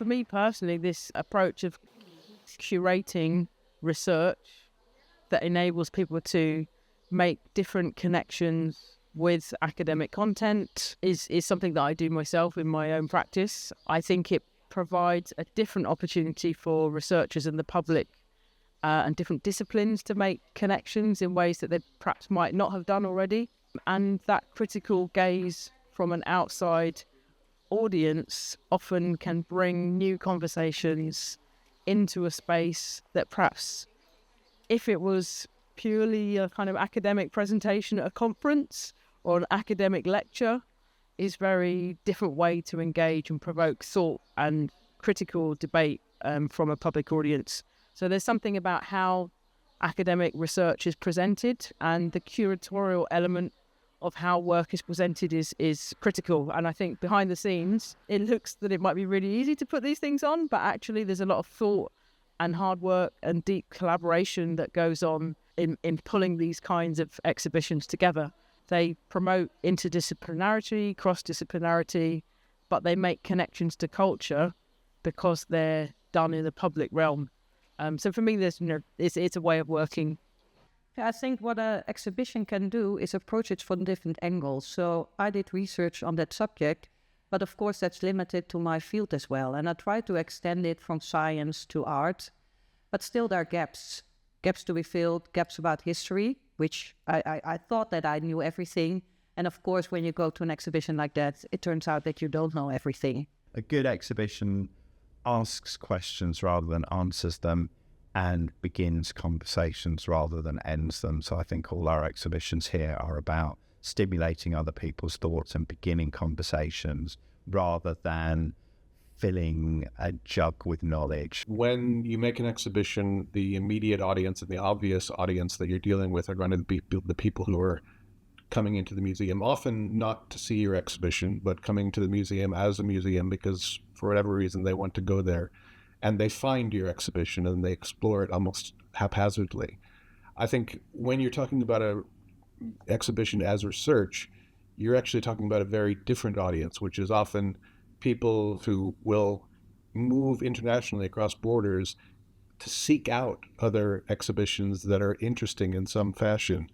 me personally, this approach of curating research that enables people to make different connections with academic content is something that I do myself in my own practice. I think it provides a different opportunity for researchers and the public and different disciplines to make connections in ways that they perhaps might not have done already. And that critical gaze from an outside audience often can bring new conversations into a space that perhaps, if it was purely a kind of academic presentation at a conference or an academic lecture, is very different way to engage and provoke thought and critical debate from a public audience. So there's something about how academic research is presented, and the curatorial element of how work is presented is critical. And I think behind the scenes, it looks that it might be really easy to put these things on, but actually there's a lot of thought and hard work and deep collaboration that goes on in pulling these kinds of exhibitions together. They promote interdisciplinarity, cross-disciplinarity, but they make connections to culture because they're done in the public realm. So for me, there's it's a way of working. I think what an exhibition can do is approach it from different angles. So I did research on that subject, but of course that's limited to my field as well. And I try to extend it from science to art, but still there are gaps to be filled, gaps about history, which I thought that I knew everything. And of course, when you go to an exhibition like that, it turns out that you don't know everything. A good exhibition asks questions rather than answers them, and begins conversations rather than ends them. So I think all our exhibitions here are about stimulating other people's thoughts and beginning conversations rather than filling a jug with knowledge. When you make an exhibition, the immediate audience and the obvious audience that you're dealing with are going to be the people who are coming into the museum, often not to see your exhibition, but coming to the museum as a museum because for whatever reason they want to go there. And they find your exhibition and they explore it almost haphazardly. I think when you're talking about an exhibition as research, you're actually talking about a very different audience, which is often people who will move internationally across borders to seek out other exhibitions that are interesting in some fashion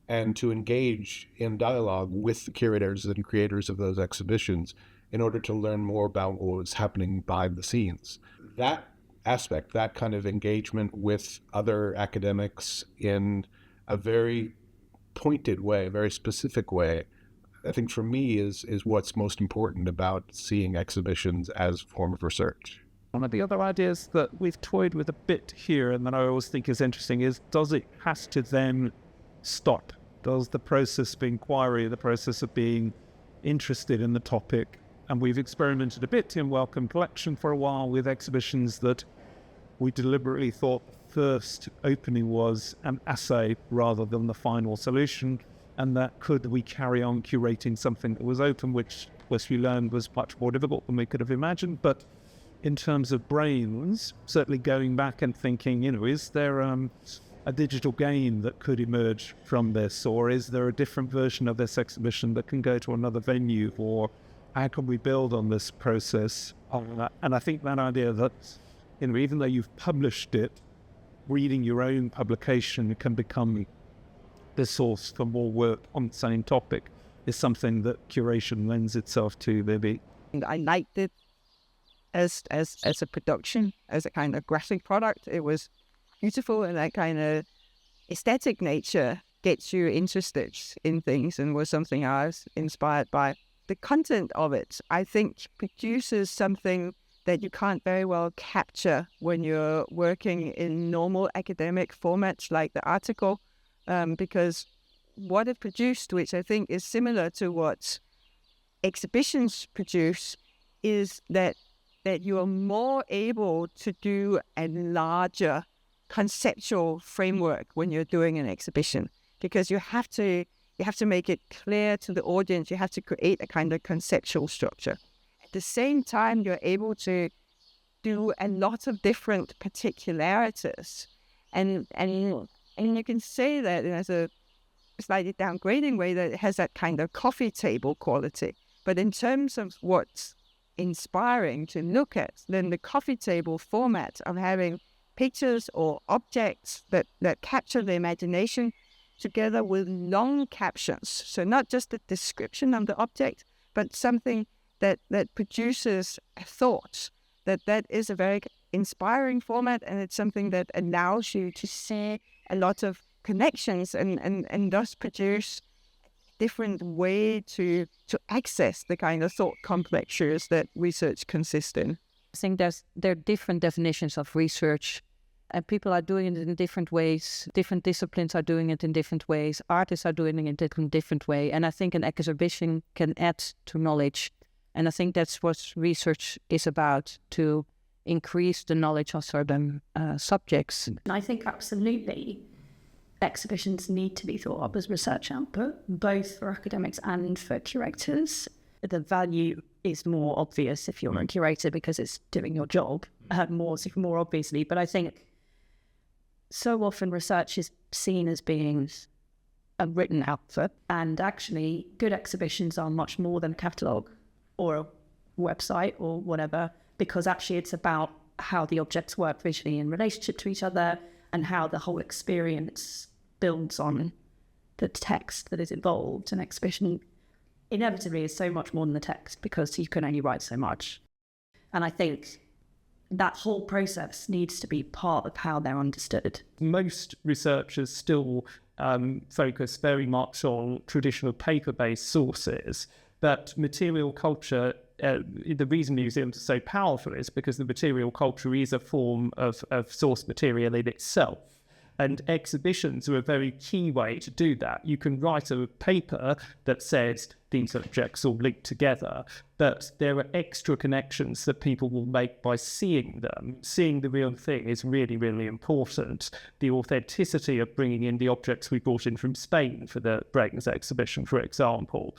and to engage in dialogue with the curators and creators of those exhibitions in order to learn more about what was happening behind the scenes. That aspect, that kind of engagement with other academics in a very pointed way, a very specific way, I think for me is what's most important about seeing exhibitions as a form of research. One of the other ideas that we've toyed with a bit here and that I always think is interesting is, does it have to then stop? Does the process of inquiry, the process of being interested in the topic, and we've experimented a bit in Wellcome Collection for a while with exhibitions that we deliberately thought the first opening was an essay rather than the final solution, and that could we carry on curating something that was open, which we learned was much more difficult than we could have imagined. But in terms of brains, certainly going back and thinking, is there a digital game that could emerge from this, or is there a different version of this exhibition that can go to another venue, or how can we build on this process? And I think that idea that, even though you've published it, reading your own publication can become the source for more work on the same topic is something that curation lends itself to, maybe. I liked it as a production, as a kind of graphic product. It was beautiful, and that kind of aesthetic nature gets you interested in things, and was something I was inspired by. The content of it, I think, produces something that you can't very well capture when you're working in normal academic formats like the article, because what it produced, which I think is similar to what exhibitions produce, is that you are more able to do a larger conceptual framework when you're doing an exhibition, because you have to make it clear to the audience. You have to create a kind of conceptual structure. At the same time, you're able to do a lot of different particularities, and you can say that as a slightly downgrading way that it has that kind of coffee table quality. But in terms of what inspiring to look at than the coffee table format of having pictures or objects that capture the imagination together with long captions. So not just a description of the object, but something that produces a thought. That is a very inspiring format, and it's something that allows you to see a lot of connections and thus produce different way to access the kind of thought complexes that research consists in. I think there are different definitions of research, and people are doing it in different ways. Different disciplines are doing it in different ways. Artists are doing it in a different way. And I think an exhibition can add to knowledge. And I think that's what research is about, to increase the knowledge of certain subjects. I think absolutely exhibitions need to be thought of as research output, both for academics and for curators. The value is more obvious if you're a curator because it's doing your job more obviously. But I think so often research is seen as being a written output, and actually good exhibitions are much more than a catalogue or a website or whatever, because actually it's about how the objects work visually in relationship to each other and how the whole experience builds on the text that is involved. An exhibition inevitably is so much more than the text because you can only write so much. And I think that whole process needs to be part of how they're understood. Most researchers still focus very much on traditional paper-based sources, but material culture, the reason museums are so powerful is because the material culture is a form of source material in itself. And exhibitions are a very key way to do that. You can write a paper that says these objects all link together, but there are extra connections that people will make by seeing them. Seeing the real thing is really, really important. The authenticity of bringing in the objects we brought in from Spain for the Brains exhibition, for example,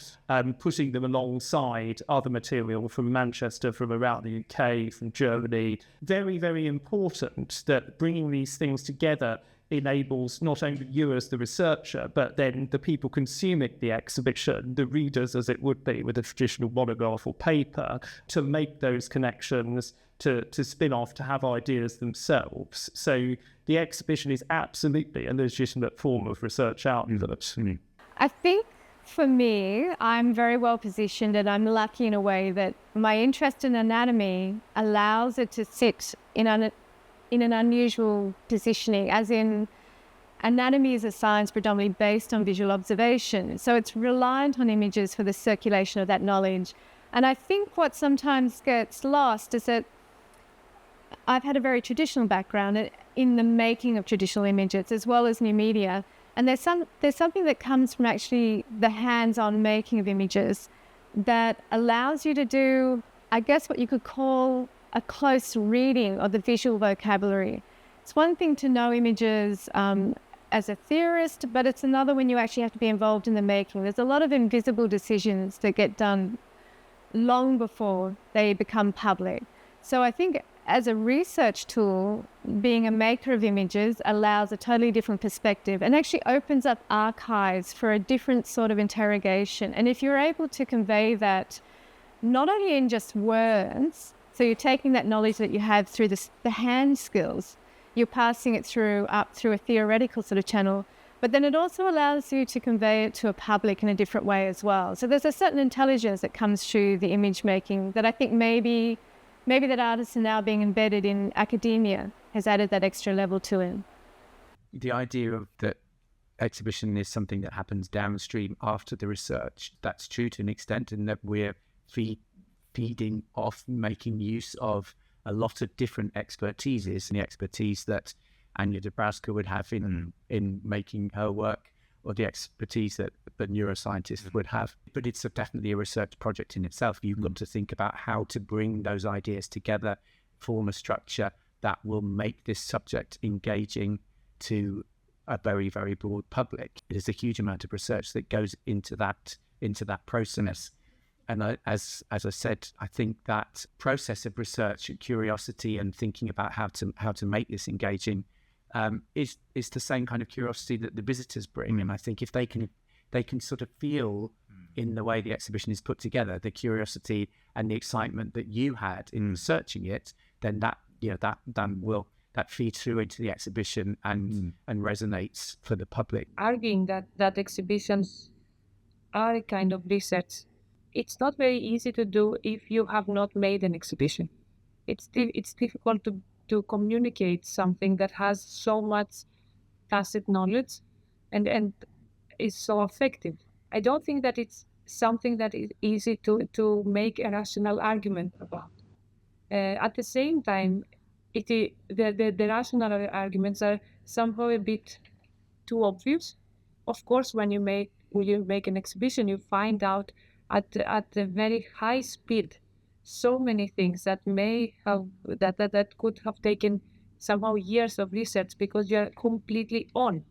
putting them alongside other material from Manchester, from around the UK, from Germany. Very, very important that bringing these things together enables not only you as the researcher, but then the people consuming the exhibition, the readers as it would be with a traditional monograph or paper, to make those connections, to spin off, to have ideas themselves. So the exhibition is absolutely a legitimate form of research output. I think for me, I'm very well positioned, and I'm lucky in a way that my interest in anatomy allows it to sit in an unusual positioning, as in anatomy is a science predominantly based on visual observation. So it's reliant on images for the circulation of that knowledge. And I think what sometimes gets lost is that I've had a very traditional background in the making of traditional images as well as new media. And there's something that comes from actually the hands-on making of images that allows you to do, I guess, what you could call a close reading of the visual vocabulary. It's one thing to know images as a theorist, but it's another when you actually have to be involved in the making. There's a lot of invisible decisions that get done long before they become public. So I think as a research tool, being a maker of images allows a totally different perspective and actually opens up archives for a different sort of interrogation. And if you're able to convey that not only in just words, so you're taking that knowledge that you have through the hand skills, you're passing it through a theoretical sort of channel, but then it also allows you to convey it to a public in a different way as well. So there's a certain intelligence that comes through the image making that I think maybe that artists are now being embedded in academia has added that extra level to it. The idea of that exhibition is something that happens downstream after the research, that's true to an extent, in that we're feeding off, making use of a lot of different expertises, and the expertise that Anya Dabrowska would have in making her work, or the expertise that the neuroscientists would have. But it's definitely a research project in itself. You've got to think about how to bring those ideas together, form a structure that will make this subject engaging to a very, very broad public. There's a huge amount of research that goes into that process. And as I said, I think that process of research and curiosity and thinking about how to make this engaging is the same kind of curiosity that the visitors bring. And I think if they can sort of feel in the way the exhibition is put together, the curiosity and the excitement that you had in researching it, then that feeds through into the exhibition and resonates for the public. Arguing that exhibitions are a kind of research, it's not very easy to do if you have not made an exhibition. It's difficult to communicate something that has so much tacit knowledge and is so effective. I don't think that it's something that is easy to make a rational argument about. At the same time, the rational arguments are somehow a bit too obvious. Of course, when you make an exhibition, you find out at a very high speed so many things that could have taken somehow years of research, because you are completely on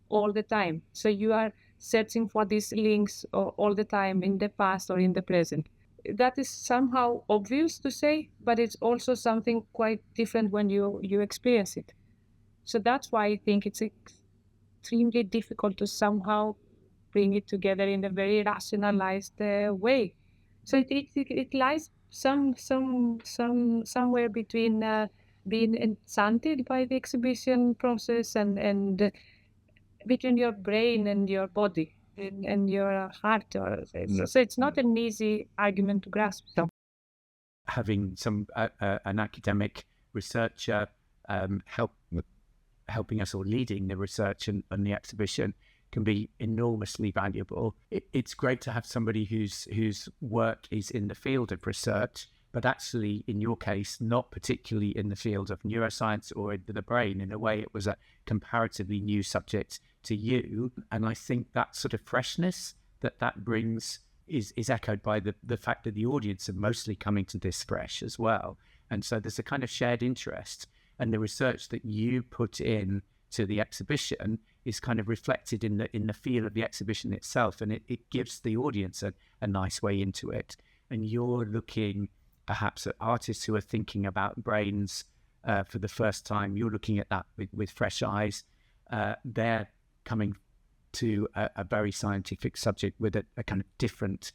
all the time. So you are searching for these links all the time in the past or in the present. That is somehow obvious to say, but it's also something quite different when you experience it. So that's why I think it's extremely difficult to somehow bring it together in a very rationalized way. So it lies somewhere between being enchanted by the exhibition process and between your brain and your body and your heart. So it's not an easy argument to grasp. Having an academic researcher helping us or leading the research and the exhibition can be enormously valuable. It's great to have somebody whose work is in the field of research, but actually, in your case, not particularly in the field of neuroscience or into the brain. In a way, it was a comparatively new subject to you. And I think that sort of freshness that brings is echoed by the fact that the audience are mostly coming to this fresh as well. And so there's a kind of shared interest, and the research that you put in to the exhibition is kind of reflected in the feel of the exhibition itself, and it gives the audience a nice way into it. And you're looking perhaps at artists who are thinking about brains for the first time. You're looking at that with fresh eyes. They're coming to a very scientific subject with a kind of different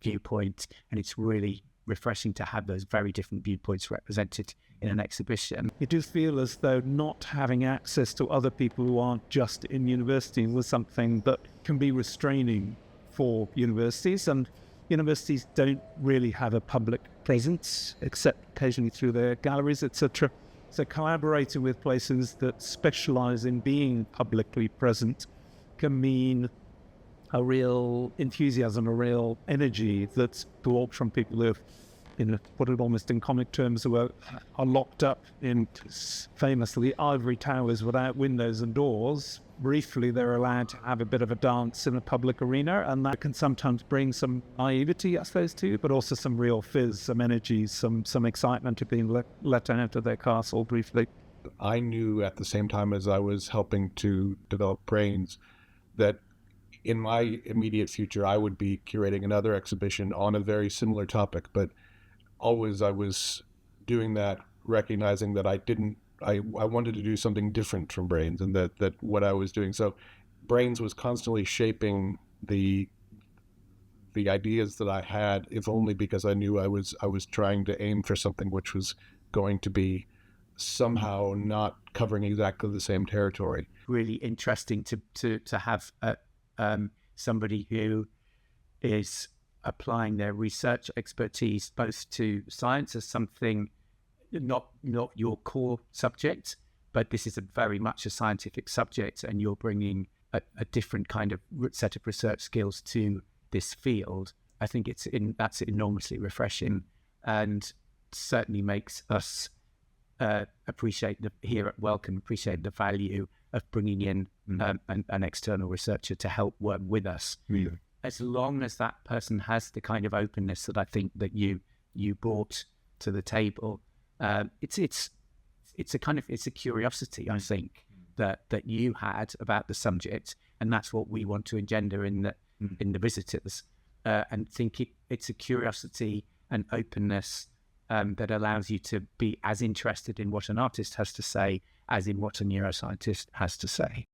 viewpoint, and it's really refreshing to have those very different viewpoints represented in an exhibition. You do feel as though not having access to other people who aren't just in university was something that can be restraining for universities, and universities don't really have a public presence except occasionally through their galleries, etc. So collaborating with places that specialize in being publicly present can mean a real enthusiasm, a real energy that's brought from people who have, put it almost in comic terms, who are locked up in famously ivory towers without windows and doors. Briefly, they're allowed to have a bit of a dance in a public arena, and that can sometimes bring some naivety, I suppose, too, but also some real fizz, some energy, some excitement of being let out of their castle briefly. I knew at the same time as I was helping to develop Brains that in my immediate future, I would be curating another exhibition on a very similar topic, but always I was doing that, recognizing that I wanted to do something different from Brains, and that what I was doing. So Brains was constantly shaping the ideas that I had, if only because I knew I was trying to aim for something which was going to be somehow not covering exactly the same territory. Really interesting to have somebody who is applying their research expertise both to science as something not your core subject, but this is very much a scientific subject, and you're bringing a different kind of set of research skills to this field. I think that's enormously refreshing, and certainly makes us appreciate the value of bringing in an external researcher to help work with us. Yeah. As long as that person has the kind of openness that I think that you brought to the table, it's a curiosity, I think, that you had about the subject, and that's what we want to engender in the visitors, and think it's a curiosity and openness that allows you to be as interested in what an artist has to say as in what a neuroscientist has to say.